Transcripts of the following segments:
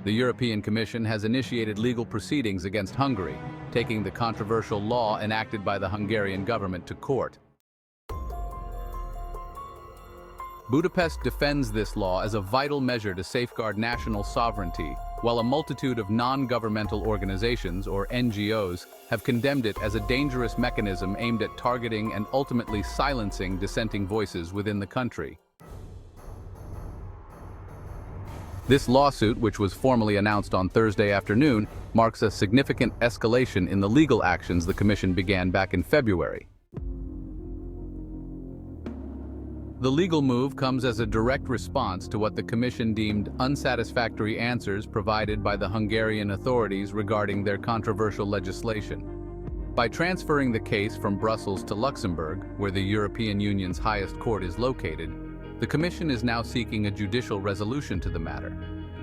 The European Commission has initiated legal proceedings against Hungary, taking the controversial law enacted by the Hungarian government to court. Budapest defends this law as a vital measure to safeguard national sovereignty, while a multitude of non-governmental organizations, or NGOs, have condemned it as a dangerous mechanism aimed at targeting and ultimately silencing dissenting voices within the country. This lawsuit, which was formally announced on Thursday afternoon, marks a significant escalation in the legal actions the Commission began back in February. The legal move comes as a direct response to what the Commission deemed unsatisfactory answers provided by the Hungarian authorities regarding their controversial legislation. By transferring the case from Brussels to Luxembourg, where the European Union's highest court is located, the Commission is now seeking a judicial resolution to the matter.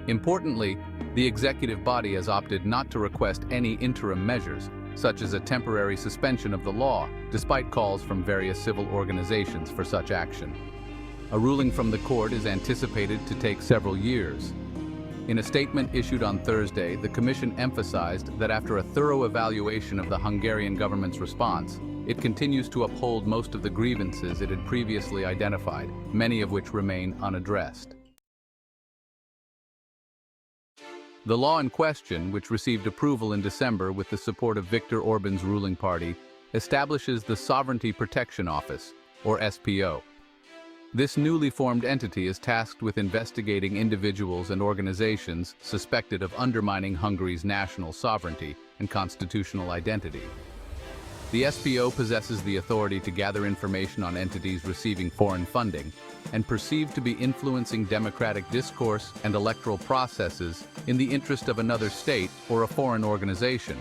Importantly, the executive body has opted not to request any interim measures, such as a temporary suspension of the law, despite calls from various civil organizations for such action. A ruling from the court is anticipated to take several years. In a statement issued on Thursday, the Commission emphasized that after a thorough evaluation of the Hungarian government's response, it continues to uphold most of the grievances it had previously identified, many of which remain unaddressed. The law in question, which received approval in December with the support of Viktor Orban's ruling party, establishes the Sovereignty Protection Office, or SPO. This newly formed entity is tasked with investigating individuals and organizations suspected of undermining Hungary's national sovereignty and constitutional identity. The SPO possesses the authority to gather information on entities receiving foreign funding and perceived to be influencing democratic discourse and electoral processes in the interest of another state or a foreign organization.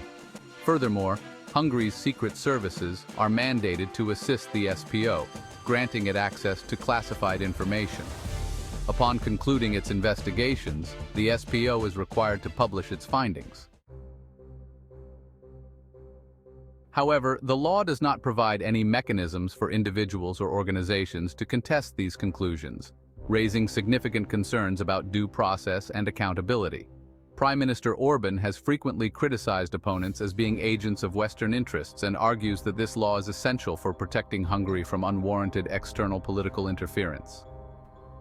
Furthermore, Hungary's secret services are mandated to assist the SPO, granting it access to classified information. Upon concluding its investigations, the SPO is required to publish its findings. However, the law does not provide any mechanisms for individuals or organizations to contest these conclusions, raising significant concerns about due process and accountability. Prime Minister Orban has frequently criticized opponents as being agents of Western interests and argues that this law is essential for protecting Hungary from unwarranted external political interference.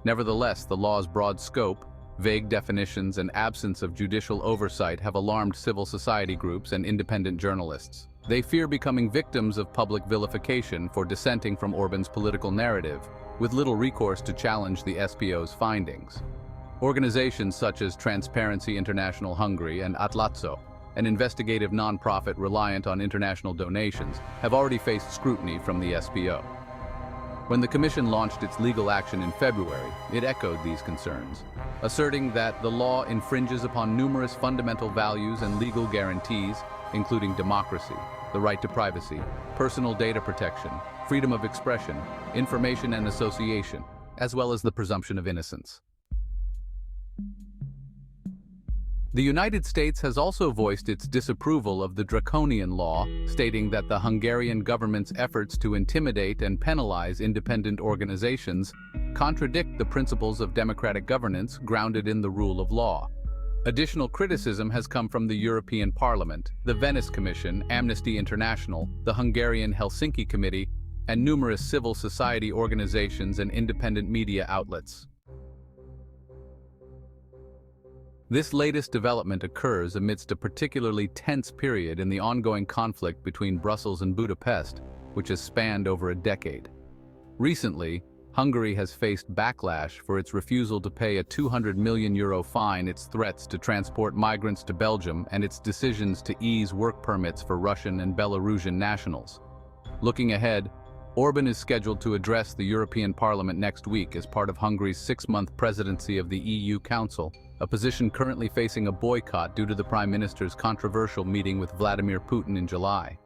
Nevertheless, the law's broad scope, vague definitions, and absence of judicial oversight have alarmed civil society groups and independent journalists. They fear becoming victims of public vilification for dissenting from Orban's political narrative, with little recourse to challenge the SPO's findings. Organizations such as Transparency International Hungary and Atlatso, an investigative nonprofit reliant on international donations, have already faced scrutiny from the SPO. When the Commission launched its legal action in February, it echoed these concerns, asserting that the law infringes upon numerous fundamental values and legal guarantees, including democracy, the right to privacy, personal data protection, freedom of expression, information and association, as well as the presumption of innocence. The United States has also voiced its disapproval of the draconian law, stating that the Hungarian government's efforts to intimidate and penalize independent organizations contradict the principles of democratic governance grounded in the rule of law. Additional criticism has come from the European Parliament, the Venice Commission, Amnesty International, the Hungarian Helsinki Committee, and numerous civil society organizations and independent media outlets. This latest development occurs amidst a particularly tense period in the ongoing conflict between Brussels and Budapest, which has spanned over a decade. Recently, Hungary has faced backlash for its refusal to pay a €200 million fine, its threats to transport migrants to Belgium, and its decisions to ease work permits for Russian and Belarusian nationals. Looking ahead, Orban is scheduled to address the European Parliament next week as part of Hungary's 6-month presidency of the EU Council, a position currently facing a boycott due to the Prime Minister's controversial meeting with Vladimir Putin in July.